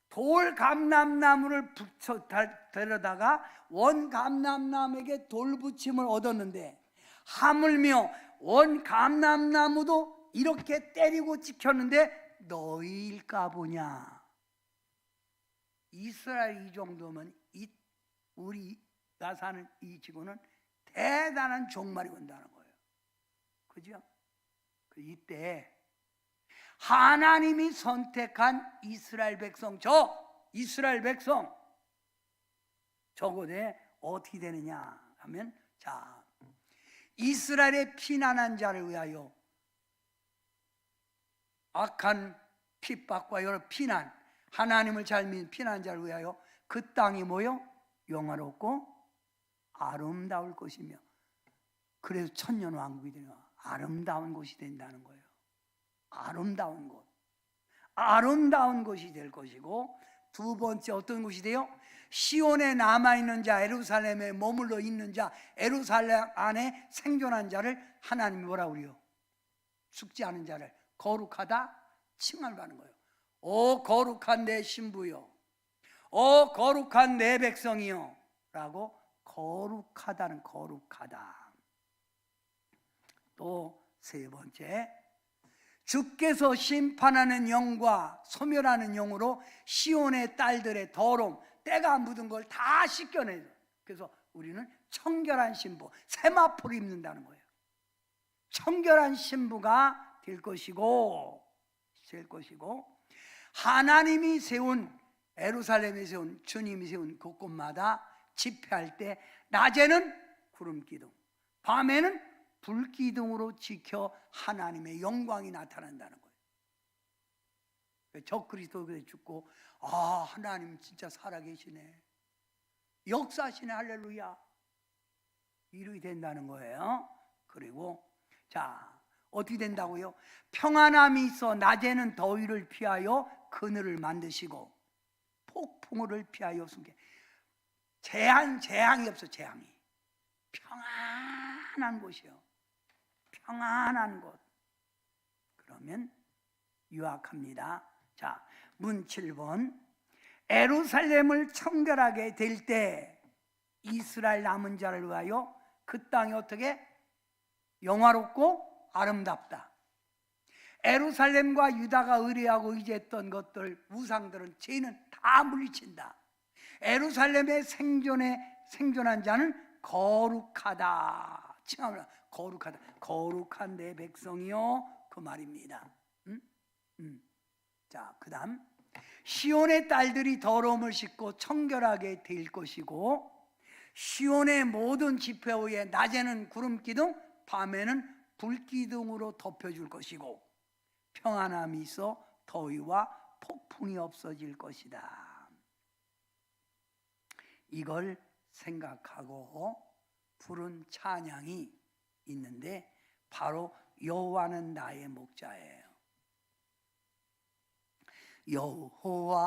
S2: 돌 감람나무를 붙여 데려다가 원 감람나무에게 돌 붙임을 얻었는데 하물며 원 감람나무도 이렇게 때리고 지켰는데 너희일까 보냐. 이스라엘 이 정도면 우리가 사는 이 지구는 대단한 종말이 온다는 거예요. 그죠? 이때 하나님이 선택한 이스라엘 백성, 이스라엘 백성 저곳에 어떻게 되느냐 하면, 자, 이스라엘의 피난한 자를 위하여 악한 핍박과 여러 피난, 하나님을 잘 믿는 피난한 자를 위하여 그 땅이 뭐요? 영화롭고 아름다울 것이며, 그래서 천년왕국이 되는 거예요. 아름다운 곳이 된다는 거예요. 아름다운 곳, 아름다운 곳이 될 것이고, 두 번째 어떤 곳이 돼요? 시온에 남아있는 자, 예루살렘에 머물러 있는 자, 예루살렘 안에 생존한 자를 하나님이 뭐라고 그래요? 죽지 않은 자를 거룩하다 칭함을 받는 거예요. 오 거룩한 내 신부요, 오 거룩한 내 백성이요 라고 거룩하다는 거룩하다. 또 세 번째, 주께서 심판하는 영과 소멸하는 영으로 시온의 딸들의 더러움, 때가 묻은 걸 다 씻겨내요. 그래서 우리는 청결한 신부, 세마포를 입는다는 거예요. 청결한 신부가 될 것이고 하나님이 세운 예루살렘에 세운 주님이 세운 곳곳마다 집회할 때 낮에는 구름 기둥, 밤에는 불 기둥으로 지켜 하나님의 영광이 나타난다는 거예요. 적그리스도에 죽고 하나님 진짜 살아계시네, 역사하시네, 할렐루야, 이루게 된다는 거예요. 그리고 자, 어떻게 된다고요? 평안함이 있어 낮에는 더위를 피하여 그늘을 만드시고 폭풍우를 피하여 숨게. 재앙이 없어. 재앙이 평안한 곳이요, 평안한 곳. 그러면 유학합니다. 자, 문 7번. 예루살렘을 청결하게 될 때 이스라엘 남은 자를 위하여 그 땅이 어떻게 영화롭고 아름답다. 예루살렘과 유다가 의뢰하고 의지했던 것들, 우상들은 죄는 다 물리친다. 예루살렘에 생존한 자는 거룩하다. 칭함을 거룩하다. 거룩한 내 백성이요, 그 말입니다. 자, 그 다음. 시온의 딸들이 더러움을 씻고 청결하게 될 것이고, 시온의 모든 집회 후에 낮에는 구름 기둥, 밤에는 불 기둥으로 덮여줄 것이고, 평안함이 있어 더위와 폭풍이 없어질 것이다. 이걸 생각하고 부른 찬양이 있는데 바로 여호와는 나의 목자예요. 여호와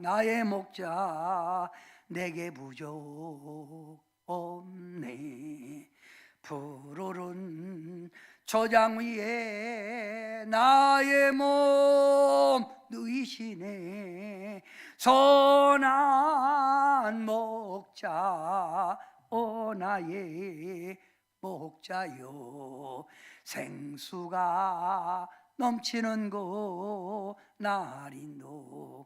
S2: 나의 목자, 내게 부족 없네. 푸르른 저장 위에 나의 몸 누이시네. 선한 목자, 나의 목자요. 생수가 넘치는 곳 날 인도하시네.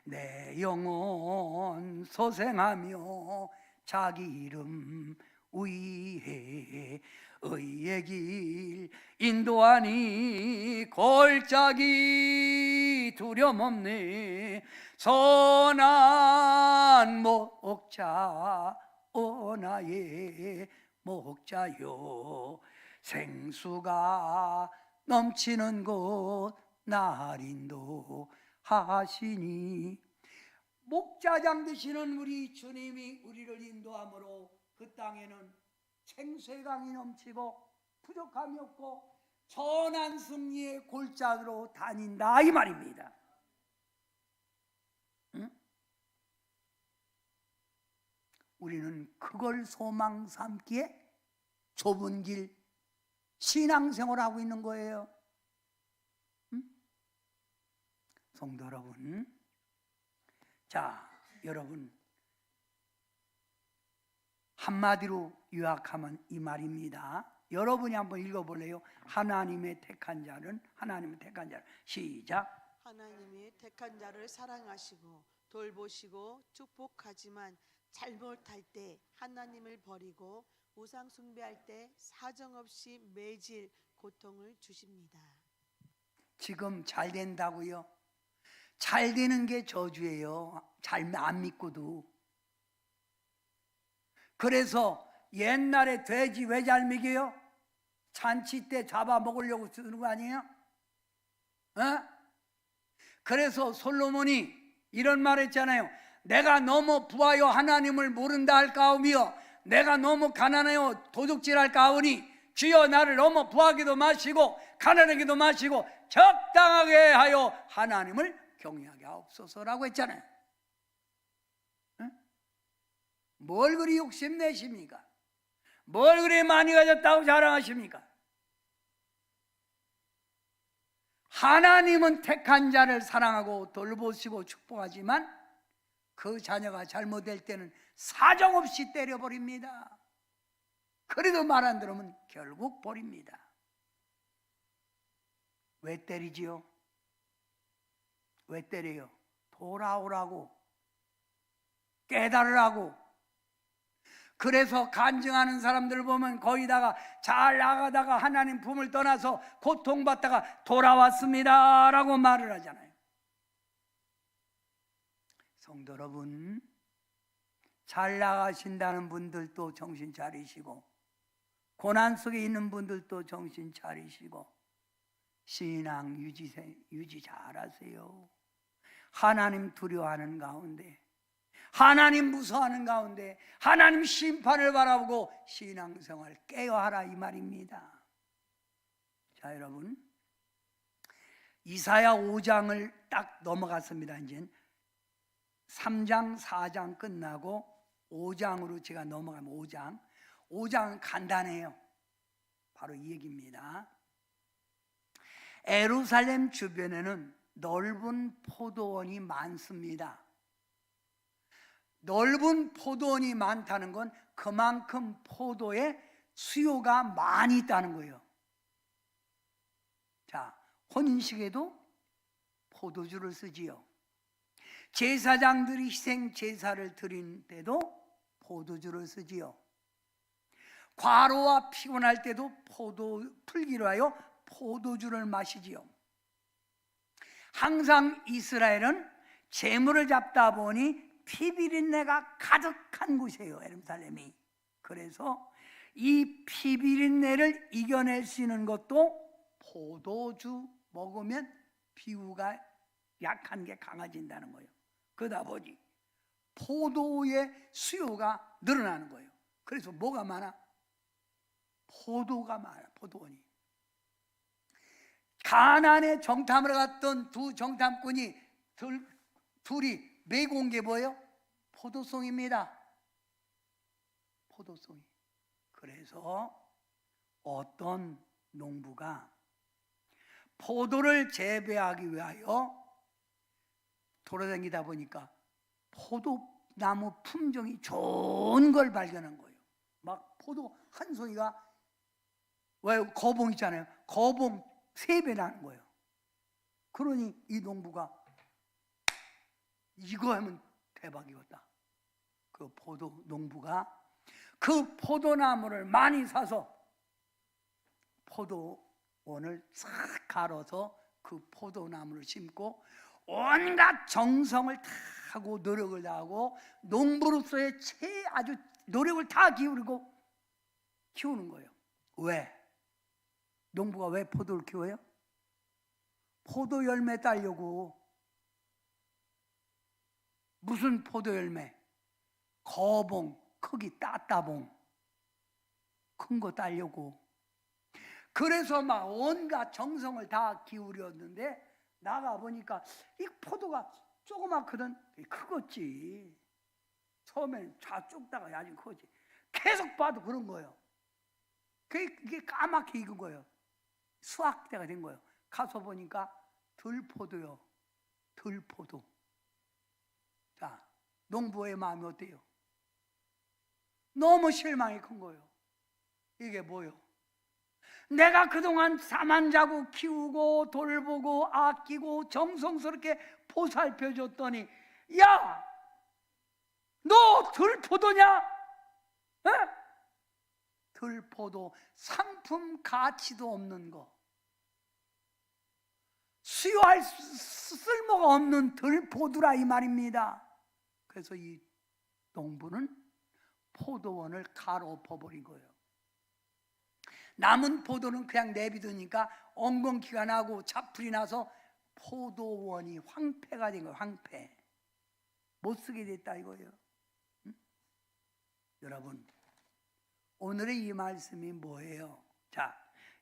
S2: 내 영혼 소생하며 자기 이름 위해 의의 길 인도하니 골짜기 두려움 없네. 선한 목자, 나의 목자요. 생수가 넘치는 곳 날 인도하시니. 목자장 되시는 우리 주님이 우리를 인도함으로 그 땅에는 생수의 강이 넘치고 부족함이 없고 선한 승리의 골짜기로 다닌다, 이 말입니다. 응? 우리는 그걸 소망 삼기에 좁은 길 신앙생활을 하고 있는 거예요. 응? 성도 여러분, 자, 여러분, 한마디로 요약하면 이 말입니다. 여러분이 한번 읽어볼래요? 하나님의 택한 자는, 하나님의 택한 자는. 시작.
S1: 하나님이 택한 자를 사랑하시고 돌보시고 축복하지만 잘못할 때 하나님을 버리고 우상 숭배할 때 사정없이 매질 고통을 주십니다.
S2: 지금 잘 된다고요? 잘 되는 게 저주예요. 잘 안 믿고도. 그래서 옛날에 돼지 왜 잘 먹여요? 잔치 때 잡아먹으려고 쓰는 거 아니에요? 그래서 솔로몬이 이런 말 했잖아요. 내가 너무 부하여 하나님을 모른다 할까오며 내가 너무 가난하여 도둑질할까 하오니 주여 나를 너무 부하기도 마시고 가난하기도 마시고 적당하게 하여 하나님을 경외하게 하옵소서라고 했잖아요. 뭘 그리 욕심내십니까? 뭘 그리 많이 가졌다고 자랑하십니까? 하나님은 택한 자를 사랑하고 돌보시고 축복하지만 그 자녀가 잘못될 때는 사정없이 때려버립니다. 그래도 말 안 들으면 결국 버립니다. 왜 때리지요? 왜 때려요? 돌아오라고, 깨달으라고. 그래서 간증하는 사람들을 보면 거기다가 잘 나가다가 하나님 품을 떠나서 고통받다가 돌아왔습니다 라고 말을 하잖아요. 성도 여러분, 잘 나가신다는 분들도 정신 차리시고 고난 속에 있는 분들도 정신 차리시고 신앙 유지 잘하세요. 하나님 두려워하는 가운데, 하나님 무서워하는 가운데 하나님 심판을 바라보고 신앙생활 깨어하라 이 말입니다. 자, 여러분, 이사야 5장을 딱 넘어갔습니다. 이제 3장 4장 끝나고 5장으로 제가 넘어가면 5장은 간단해요. 바로 이 얘기입니다. 예루살렘 주변에는 넓은 포도원이 많습니다. 넓은 포도원이 많다는 건 그만큼 포도의 수요가 많이 있다는 거예요. 자, 혼인식에도 포도주를 쓰지요. 제사장들이 희생 제사를 드린 때도 포도주를 쓰지요. 과로와 피곤할 때도 포도 풀기로 하여 포도주를 마시지요. 항상 이스라엘은 재물을 잡다 보니 피비린내가 가득한 곳이에요, 예루살렘이. 그래서 이 피비린내를 이겨낼 수 있는 것도 포도주 먹으면 피부가 약한 게 강해진다는 거예요. 그러다 보니 포도의 수요가 늘어나는 거예요. 그래서 뭐가 많아? 포도가 많아, 포도원이. 가나안에 정탐을 갔던 두 정탐꾼이 둘이 메고 온 게 뭐예요? 포도송입니다. 포도송이. 그래서 어떤 농부가 포도를 재배하기 위하여 돌아다니다 보니까 포도나무 품종이 좋은 걸 발견한 거예요. 막 포도 한 송이가, 왜 거봉 있잖아요. 거봉 3배 나는 거예요. 그러니 이 농부가 이거 하면 대박이었다. 그 포도 농부가 그 포도나무를 많이 사서 포도원을 싹 갈아서 그 포도나무를 심고 온갖 정성을 다 하고 노력을 다하고 농부로서의 아주 노력을 다 기울이고 키우는 거예요. 왜? 농부가 왜 포도를 키워요? 포도 열매 따려고. 무슨 포도 열매? 거봉, 크기 따따봉, 큰 거 따려고. 그래서 막 온갖 정성을 다 기울였는데 나가 보니까 이 포도가 조그맣거든. 크겠지. 처음에는 좌쭉 다가 아주 크지. 계속 봐도 그런 거예요. 그게 까맣게 익은 거예요. 수확 때가 된 거예요. 가서 보니까 들포도요. 들포도. 자, 농부의 마음이 어때요? 너무 실망이 큰 거예요. 이게 뭐예요? 내가 그동안 사만자고 키우고 돌보고 아끼고 정성스럽게 보살펴줬더니, 야! 너 들포도냐? 에? 들포도 상품 가치도 없는 거, 수요할 쓸모가 없는 들포도라 이 말입니다. 그래서 이 농부는 포도원을 가로엎어버린 거예요. 남은 포도는 그냥 내비두니까 엉겅퀴가 나고 잡풀이 나서 포도원이 황폐가 된 거예요. 황폐. 못 쓰게 됐다 이거예요. 응? 여러분, 오늘의 이 말씀이 뭐예요? 자,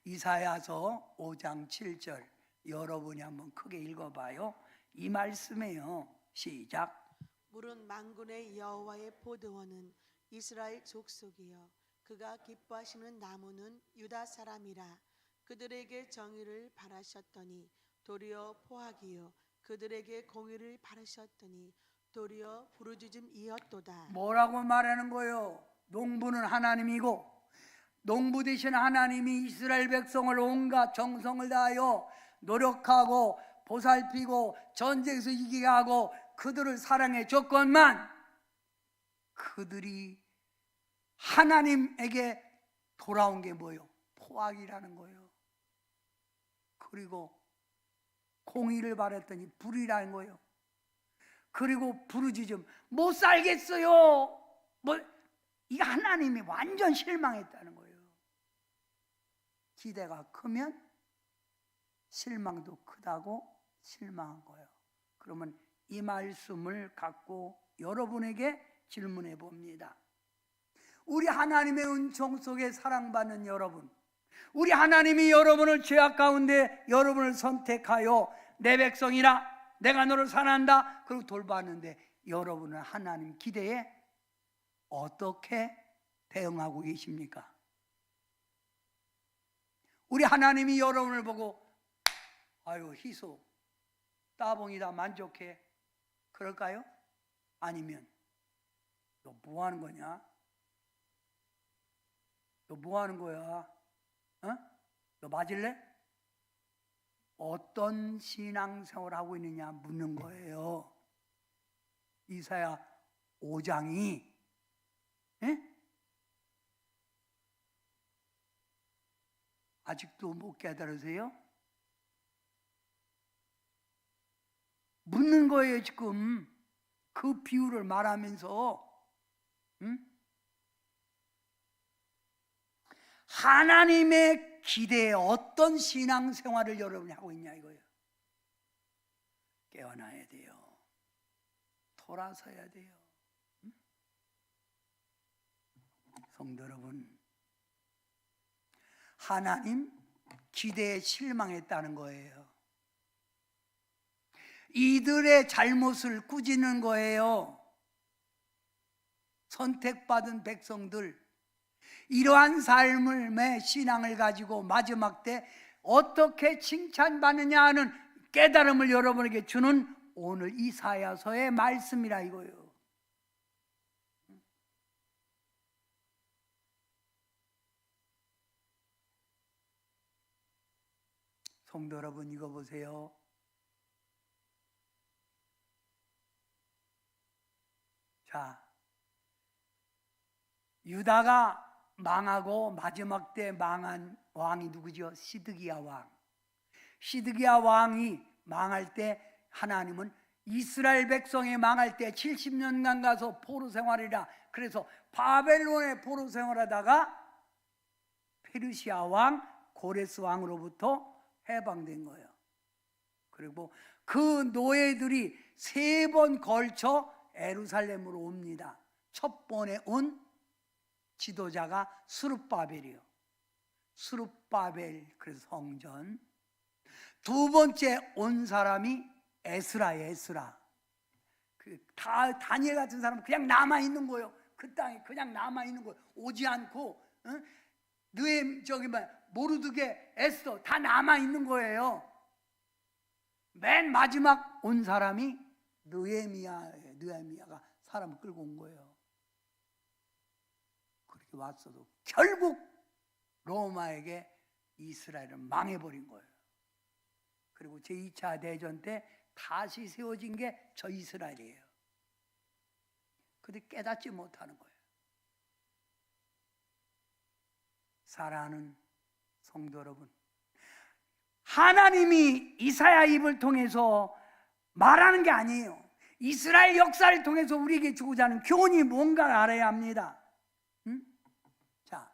S2: 이사야서 5장 7절 여러분이 한번 크게 읽어봐요. 이 말씀이에요. 시작.
S1: 물은 만군의 여호와의 포도원은 이스라엘 족속이요 그가 기뻐하시는 나무는 유다 사람이라. 그들에게 정의를 바라셨더니 도리어 포악이요 그들에게 공의를 바라셨더니 도리어 부르짖음이었도다.
S2: 뭐라고 말하는 거예요? 농부는 하나님이고 농부 되신 하나님이 이스라엘 백성을 온갖 정성을 다하여 노력하고 보살피고 전쟁에서 이기게 하고 그들을 사랑해 줬건만 그들이 하나님에게 돌아온 게 뭐예요? 포악이라는 거예요. 그리고 공의를 바랬더니 불이라는 거예요. 그리고 부르짖음, 못 살겠어요. 이 하나님이 완전 실망했다는 거예요. 기대가 크면 실망도 크다고 실망한 거예요. 그러면 이 말씀을 갖고 여러분에게 질문해 봅니다. 우리 하나님의 은총 속에 사랑받는 여러분, 우리 하나님이 여러분을 죄악 가운데 여러분을 선택하여 내 백성이라 내가 너를 사랑한다 그리고 돌봤는데 여러분은 하나님 기대에 어떻게 대응하고 계십니까? 우리 하나님이 여러분을 보고 아유 희소 따봉이다 만족해 그럴까요? 아니면 너 뭐 하는 거냐? 너 뭐 하는 거야? 너 맞을래? 어떤 신앙생활을 하고 있느냐 묻는 거예요. 이사야 5장이 아직도 못 깨달으세요? 묻는 거예요. 지금 그 비유를 말하면서 하나님의 기대에 어떤 신앙생활을 여러분이 하고 있냐 이거예요. 깨어나야 돼요. 돌아서야 돼요. 성도 여러분, 하나님 기대에 실망했다는 거예요. 이들의 잘못을 꾸짖는 거예요. 선택받은 백성들, 이러한 삶의 신앙을 가지고 마지막 때 어떻게 칭찬받느냐 하는 깨달음을 여러분에게 주는 오늘 이사야서의 말씀이라 이거예요. 성도 여러분, 이거 보세요. 자, 유다가 망하고 마지막 때 망한 왕이 누구죠? 시드기야 왕. 시드기야 왕이 망할 때 하나님은 이스라엘 백성이 망할 때 70년간 가서 포로 생활이라 그래서 바벨론에 포로 생활하다가 페르시아 왕 고레스 왕으로부터 해방된 거예요. 그리고 그 노예들이 3번 걸쳐 예루살렘으로 옵니다. 첫 번에 온 지도자가 스룹바벨이요. 스룹바벨, 그래서 성전. 두 번째 온 사람이 에스라예요. 에스라. 다니엘 같은 사람은 그냥 남아 있는 거예요. 그 땅에 그냥 남아 있는 거예요. 오지 않고, 모르드게, 에스더 다 남아 있는 거예요. 맨 마지막 온 사람이 느헤미야예요. 느헤미야가 사람을 끌고 온 거예요. 그렇게 왔어도 결국 로마에게 이스라엘은 망해버린 거예요. 그리고 제2차 대전 때 다시 세워진 게 저 이스라엘이에요. 근데 깨닫지 못하는 거예요. 사랑하는 성도 여러분, 하나님이 이사야 입을 통해서 말하는 게 아니에요. 이스라엘 역사를 통해서 우리에게 주고자 하는 교훈이 뭔가를 알아야 합니다. 자,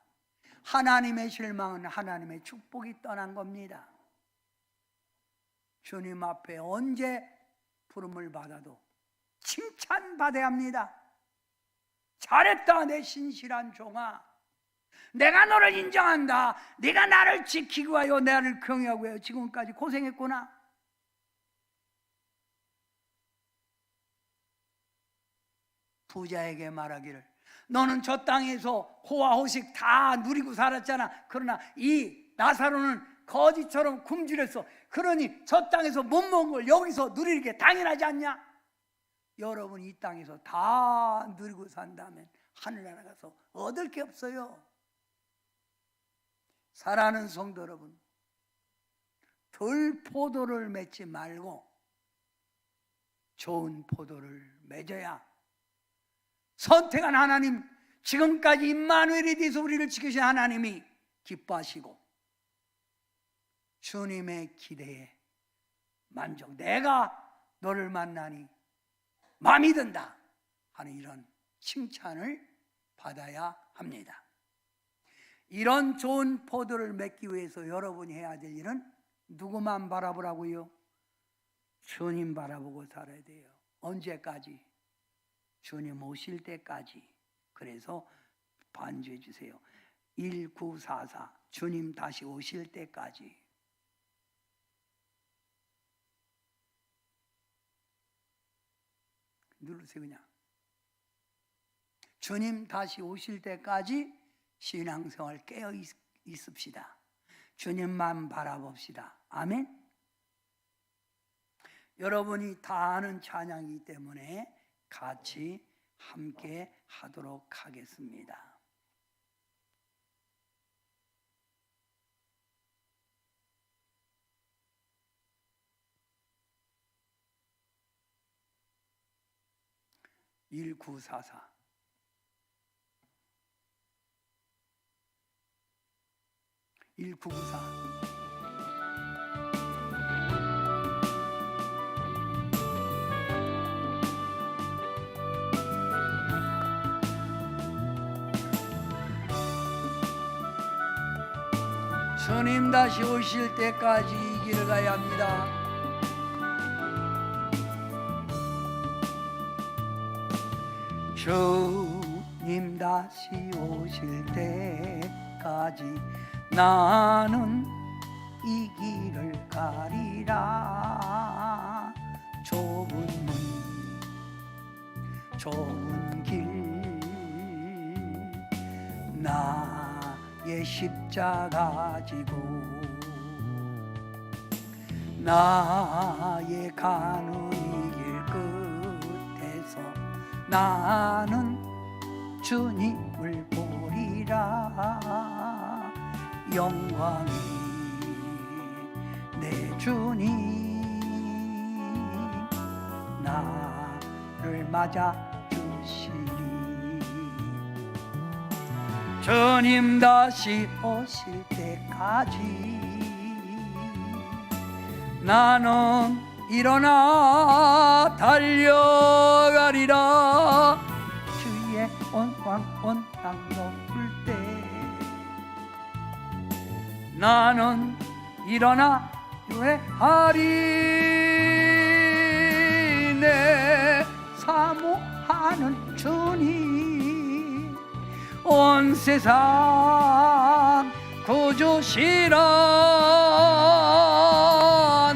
S2: 하나님의 실망은 하나님의 축복이 떠난 겁니다. 주님 앞에 언제 부름을 받아도 칭찬받아야 합니다. 잘했다 내 신실한 종아, 내가 너를 인정한다. 네가 나를 지키고 하여 나를 경외하고 하여 지금까지 고생했구나. 부자에게 말하기를 너는 저 땅에서 호화 호식 다 누리고 살았잖아. 그러나 이 나사로는 거지처럼 굶주렸어. 그러니 저 땅에서 못 먹은 걸 여기서 누리는 게 당연하지 않냐? 여러분 이 땅에서 다 누리고 산다면 하늘나라 가서 얻을 게 없어요. 사랑하는 성도 여러분, 덜 포도를 맺지 말고 좋은 포도를 맺어야 선택한 하나님, 지금까지 임마누엘에 대해서 우리를 지키신 하나님이 기뻐하시고 주님의 기대에 만족, 내가 너를 만나니 마음이 든다 하는 이런 칭찬을 받아야 합니다. 이런 좋은 포도를 맺기 위해서 여러분이 해야 될 일은 누구만 바라보라고요? 주님 바라보고 살아야 돼요. 언제까지? 주님 오실 때까지. 그래서 반주해 주세요. 1944 주님 다시 오실 때까지. 누르세요. 그냥 주님 다시 오실 때까지 신앙생활 깨어 있읍시다. 주님만 바라봅시다. 아멘. 여러분이 다 아는 찬양이기 때문에 같이 함께 하도록 하겠습니다. (1944) 주님 다시 오실 때까지 이 길을 가야 합니다. 주님 다시 오실 때까지 나는 이 길을 가리라. 좁은 길 나의 십자가 지고 나의 가는 이 길 끝에서 나는 주님을 보리라. 영광이 내 주님 나를 맞아 주시리. 주님 다시 오실 때까지 나는 일어나 달려가리라. 주의 온땅 높을 때 나는 일어나 노래하리. 내 사모하는 주님 온 세상 구주시라.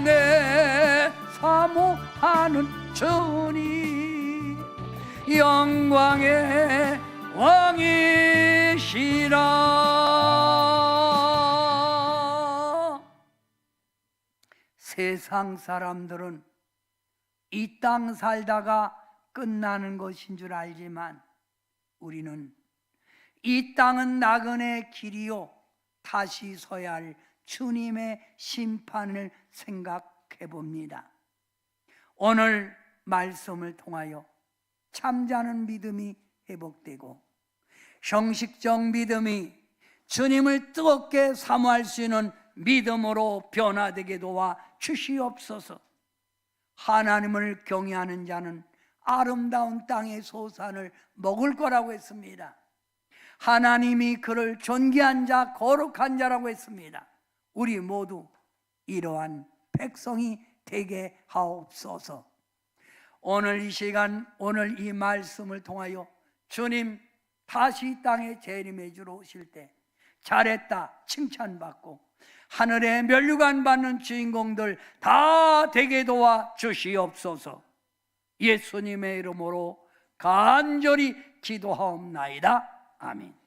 S2: 내 사모하는 주님 영광의 왕이시라. 세상 사람들은 이 땅 살다가 끝나는 것인 줄 알지만 우리는 이 땅은 나그네 길이요 다시 서야 할 주님의 심판을 생각해 봅니다. 오늘 말씀을 통하여 잠자는 믿음이 회복되고 형식적 믿음이 주님을 뜨겁게 사모할 수 있는 믿음으로 변화되게 도와 주시옵소서. 하나님을 경외하는 자는 아름다운 땅의 소산을 먹을 거라고 했습니다. 하나님이 그를 존귀한 자, 거룩한 자라고 했습니다. 우리 모두 이러한 백성이 되게 하옵소서. 오늘 이 시간, 오늘 이 말씀을 통하여 주님 다시 이 땅에 재림해 주러 오실 때 잘했다 칭찬받고 하늘에 면류관 받는 주인공들 다 되게 도와 주시옵소서. 예수님의 이름으로 간절히 기도하옵나이다. 아멘.